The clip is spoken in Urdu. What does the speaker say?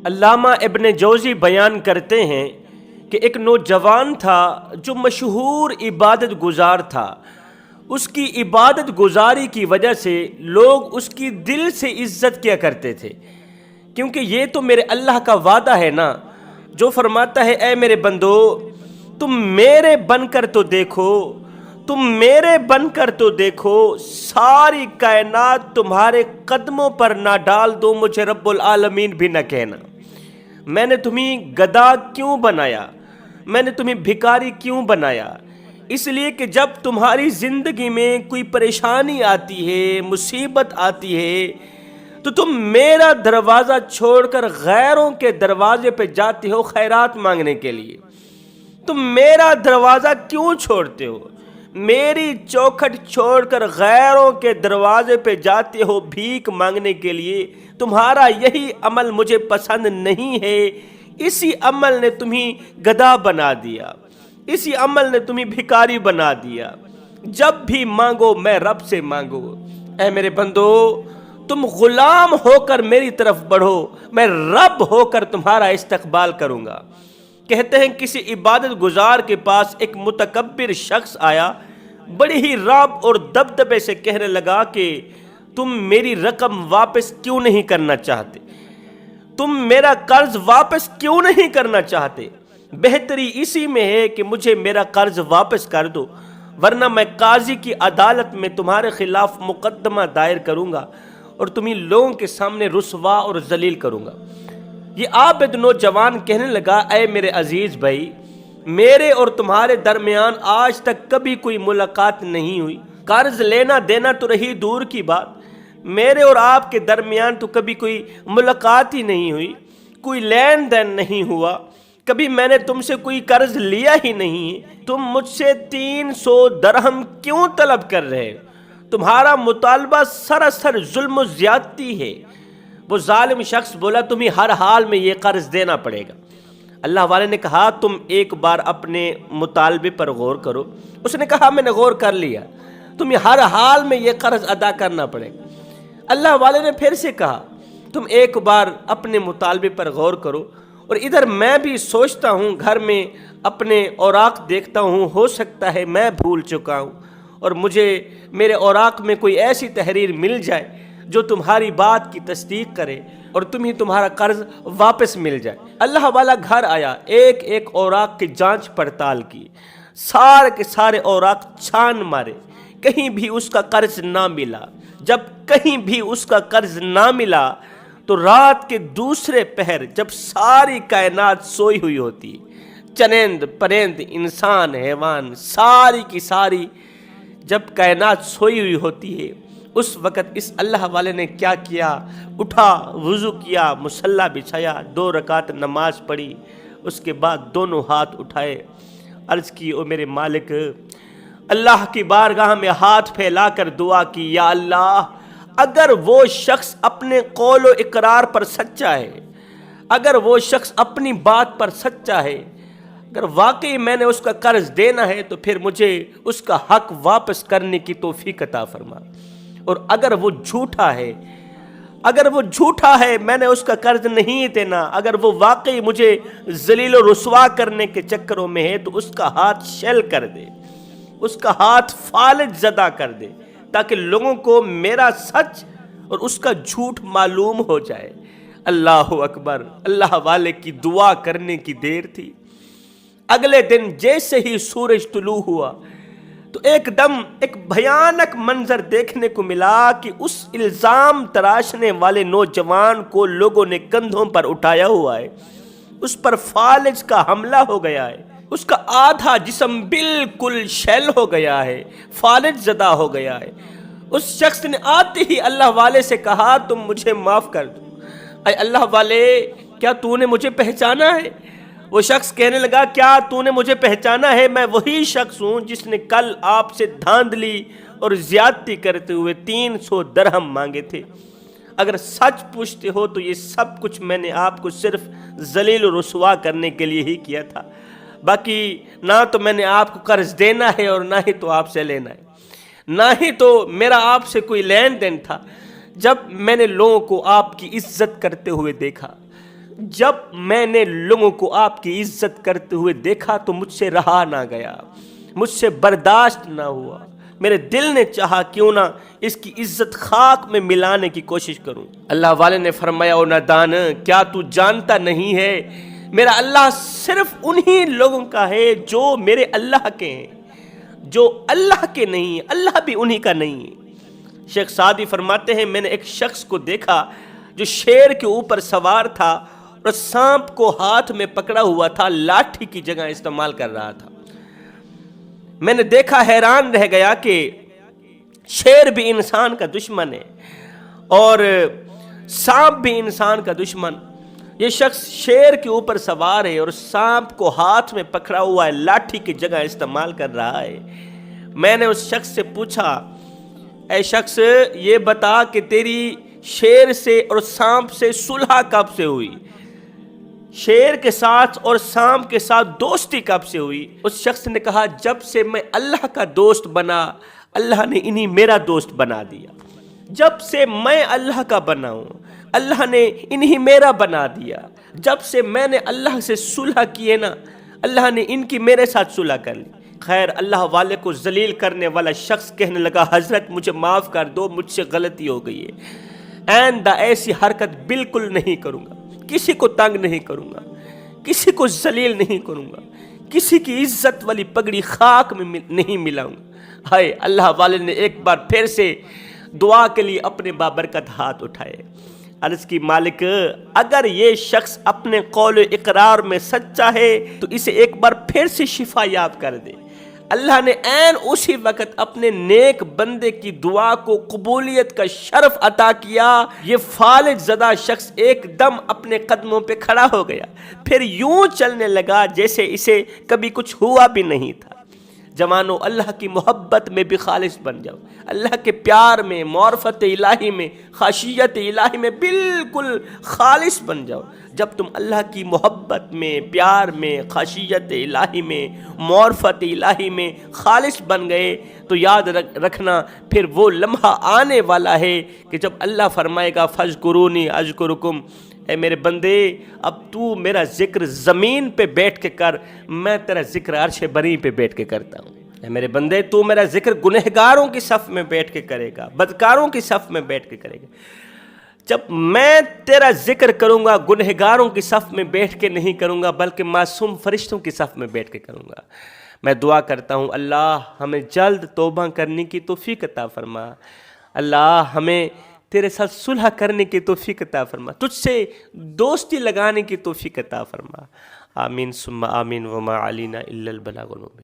علامہ ابن جوزی بیان کرتے ہیں کہ ایک نوجوان تھا جو مشہور عبادت گزار تھا۔ اس کی عبادت گزاری کی وجہ سے لوگ اس کی دل سے عزت کیا کرتے تھے، کیونکہ یہ تو میرے اللہ کا وعدہ ہے نا، جو فرماتا ہے اے میرے بندو تم میرے بن کر تو دیکھو، تم میرے بن کر تو دیکھو، ساری کائنات تمہارے قدموں پر نہ ڈال دو، مجھے رب العالمین بھی نہ کہنا۔ میں نے تمہیں گدھا کیوں بنایا، میں نے تمہیں بھکاری کیوں بنایا؟ اس لیے کہ جب تمہاری زندگی میں کوئی پریشانی آتی ہے، مصیبت آتی ہے، تو تم میرا دروازہ چھوڑ کر غیروں کے دروازے پہ جاتے ہو خیرات مانگنے کے لیے۔ تم میرا دروازہ کیوں چھوڑتے ہو؟ میری چوکھٹ چھوڑ کر غیروں کے دروازے پہ جاتے ہو بھیک مانگنے کے لیے۔ تمہارا یہی عمل مجھے پسند نہیں ہے، اسی عمل نے تمہیں گدھا بنا دیا، اسی عمل نے تمہیں بھکاری بنا دیا۔ جب بھی مانگو میں رب سے مانگو۔ اے میرے بندو تم غلام ہو کر میری طرف بڑھو، میں رب ہو کر تمہارا استقبال کروں گا۔ کہتے ہیں کسی عبادت گزار کے پاس ایک متکبر شخص آیا، بڑی ہی رعب اور دبدبے سے کہنے لگا کہ تم میری رقم واپس کیوں نہیں کرنا چاہتے؟ تم میرا قرض واپس کیوں نہیں کرنا چاہتے؟ بہتری اسی میں ہے کہ مجھے میرا قرض واپس کر دو، ورنہ میں قاضی کی عدالت میں تمہارے خلاف مقدمہ دائر کروں گا اور تمہیں لوگوں کے سامنے رسوا اور ذلیل کروں گا۔ یہ عابد نوجوان کہنے لگا اے میرے عزیز بھائی، میرے اور تمہارے درمیان آج تک کبھی کوئی ملاقات نہیں ہوئی، قرض لینا دینا تو رہی دور کی بات، میرے اور آپ کے درمیان تو کبھی کوئی ملاقات ہی نہیں ہوئی، کوئی لین دین نہیں ہوا، کبھی میں نے تم سے کوئی قرض لیا ہی نہیں، تم مجھ سے 300 درہم کیوں طلب کر رہے ہو؟ تمہارا مطالبہ سراسر ظلم و زیادتی ہے۔ وہ ظالم شخص بولا تمہیں ہر حال میں یہ قرض دینا پڑے گا۔ اللہ والے نے کہا تم ایک بار اپنے مطالبے پر غور کرو۔ اس نے کہا میں نے غور کر لیا، تمہیں ہر حال میں یہ قرض ادا کرنا پڑے گا۔ اللہ والے نے پھر سے کہا تم ایک بار اپنے مطالبے پر غور کرو، اور ادھر میں بھی سوچتا ہوں، گھر میں اپنے اوراق دیکھتا ہوں، ہو سکتا ہے میں بھول چکا ہوں اور مجھے میرے اوراق میں کوئی ایسی تحریر مل جائے جو تمہاری بات کی تصدیق کرے اور تمہیں تمہارا قرض واپس مل جائے۔ اللہ والا گھر آیا، ایک ایک اوراق کی جانچ پڑتال کی، سارے کے سارے اوراق چھان مارے، کہیں بھی اس کا قرض نہ ملا۔ جب کہیں بھی اس کا قرض نہ ملا تو رات کے دوسرے پہر جب ساری کائنات سوئی ہوئی ہوتی، چرند پرند انسان حیوان ساری کی ساری جب کائنات سوئی ہوئی ہوتی ہے، اس وقت اس اللہ والے نے کیا کیا؟ اٹھا، وضو کیا، مصلی بچھایا، 2 رکعت نماز پڑھی، اس کے بعد دونوں ہاتھ اٹھائے، عرض کی او میرے مالک، اللہ کی بارگاہ میں ہاتھ پھیلا کر دعا کی، یا اللہ اگر وہ شخص اپنے قول و اقرار پر سچا ہے، اگر وہ شخص اپنی بات پر سچا ہے، اگر واقعی میں نے اس کا قرض دینا ہے تو پھر مجھے اس کا حق واپس کرنے کی توفیق عطا فرما، اور اگر وہ جھوٹا ہے، اگر وہ جھوٹا ہے میں نے اس کا قرض نہیں دینا، اگر وہ واقعی مجھے ذلیل و رسوا کرنے کے چکروں میں ہے تو اس کا ہاتھ شل کر دے، اس کا ہاتھ فالج زدہ کر دے، تاکہ لوگوں کو میرا سچ اور اس کا جھوٹ معلوم ہو جائے۔ اللہ اکبر! اللہ والے کی دعا کرنے کی دیر تھی۔ اگلے دن جیسے ہی سورج طلوع ہوا تو ایک دم ایک بھیانک منظر دیکھنے کو ملا کہ اس الزام تراشنے والے نوجوان کو لوگوں نے کندھوں پر اٹھایا ہوا ہے، اس پر فالج کا حملہ ہو گیا ہے، اس کا آدھا جسم بالکل شیل ہو گیا ہے، فالج زدہ ہو گیا ہے۔ اس شخص نے آتے ہی اللہ والے سے کہا تم مجھے معاف کر دو۔ اے اللہ والے کیا تو نے مجھے پہچانا ہے؟ وہ شخص کہنے لگا کیا تو نے مجھے پہچانا ہے؟ میں وہی شخص ہوں جس نے کل آپ سے دھاندلی اور زیادتی کرتے ہوئے 300 درہم مانگے تھے۔ اگر سچ پوچھتے ہو تو یہ سب کچھ میں نے آپ کو صرف ذلیل و رسوا کرنے کے لیے ہی کیا تھا، باقی نہ تو میں نے آپ کو قرض دینا ہے اور نہ ہی تو آپ سے لینا ہے، نہ ہی تو میرا آپ سے کوئی لین دین تھا۔ جب میں نے لوگوں کو آپ کی عزت کرتے ہوئے دیکھا، جب میں نے لوگوں کو آپ کی عزت کرتے ہوئے دیکھا تو مجھ سے رہا نہ گیا، مجھ سے برداشت نہ ہوا، میرے دل نے چاہا کیوں نہ اس کی عزت خاک میں ملانے کی کوشش کروں۔ اللہ والے نے فرمایا، او نادان، کیا تو جانتا نہیں ہے میرا اللہ صرف انہی لوگوں کا ہے جو میرے اللہ کے ہیں، جو اللہ کے نہیں ہیں، اللہ بھی انہی کا نہیں ہے۔ شیخ سعدی فرماتے ہیں، میں نے ایک شخص کو دیکھا جو شیر کے اوپر سوار تھا اور سانپ کو ہاتھ میں پکڑا ہوا تھا، لاٹھی کی جگہ استعمال کر رہا تھا۔ میں نے دیکھا، حیران رہ گیا کہ شیر بھی انسان کا دشمن ہے اور سانپ بھی انسان کا دشمن۔ یہ شخص شیر کے اوپر سوار ہے اور سانپ کو ہاتھ میں پکڑا ہوا ہے، لاٹھی کی جگہ استعمال کر رہا ہے۔ میں نے اس شخص سے پوچھا، اے شخص یہ بتا کہ تیری شیر سے اور سانپ سے صلح کب سے ہوئی؟ شیر کے ساتھ اور سانپ کے ساتھ دوستی کب سے ہوئی؟ اس شخص نے کہا، جب سے میں اللہ کا دوست بنا، اللہ نے انہی میرا دوست بنا دیا۔ جب سے میں اللہ کا بنا ہوں، اللہ نے انہی میرا بنا دیا۔ جب سے میں نے اللہ سے صلح کیے نا، اللہ نے ان کی میرے ساتھ صلح کر لی۔ خیر، اللہ والے کو ذلیل کرنے والا شخص کہنے لگا، حضرت مجھے معاف کر دو، مجھ سے غلطی ہو گئی ہے، آئندہ ایسی حرکت بالکل نہیں کروں گا، کسی کو تنگ نہیں کروں گا، کسی کو ذلیل نہیں کروں گا، کسی کی عزت والی پگڑی خاک میں نہیں ملاؤں گا۔ ہائے، اللہ والے نے ایک بار پھر سے دعا کے لیے اپنے بابرکت ہاتھ اٹھائے۔ عرض کی، مالک اگر یہ شخص اپنے قول و اقرار میں سچا ہے تو اسے ایک بار پھر سے شفا یاب کر دے۔ اللہ نے عین اسی وقت اپنے نیک بندے کی دعا کو قبولیت کا شرف عطا کیا۔ یہ فالج زدہ شخص ایک دم اپنے قدموں پہ کھڑا ہو گیا، پھر یوں چلنے لگا جیسے اسے کبھی کچھ ہوا بھی نہیں تھا۔ جوانو، اللہ کی محبت میں بھی خالص بن جاؤ، اللہ کے پیار میں، معرفت الہی میں، خشیت الہی میں بالکل خالص بن جاؤ۔ جب تم اللہ کی محبت میں، پیار میں، خشیت الہی میں، معرفت الہی میں خالص بن گئے تو یاد رکھنا پھر وہ لمحہ آنے والا ہے کہ جب اللہ فرمائے گا، فاذکرونی اذکرکم، اے میرے بندے اب تو میرا ذکر زمین پہ بیٹھ کے کر، میں تیرا ذکر عرش بری پہ بیٹھ کے کرتا ہوں۔ اے میرے بندے تو میرا ذکر گنہگاروں کی صف میں بیٹھ کے کرے گا، بدکاروں کی صف میں بیٹھ کے کرے گا۔ جب میں تیرا ذکر کروں گا گنہگاروں کی صف میں بیٹھ کے نہیں کروں گا، بلکہ معصوم فرشتوں کی صف میں بیٹھ کے کروں گا۔ میں دعا کرتا ہوں، اللہ ہمیں جلد توبہ کرنے کی توفیق عطا فرما، اللہ ہمیں تیرے ساتھ صلح کرنے کی توفیق عطا فرما، تجھ سے دوستی لگانے کی توفیق عطا فرما۔ آمین ثم آمین، وما علینا الا البلاغ المبین۔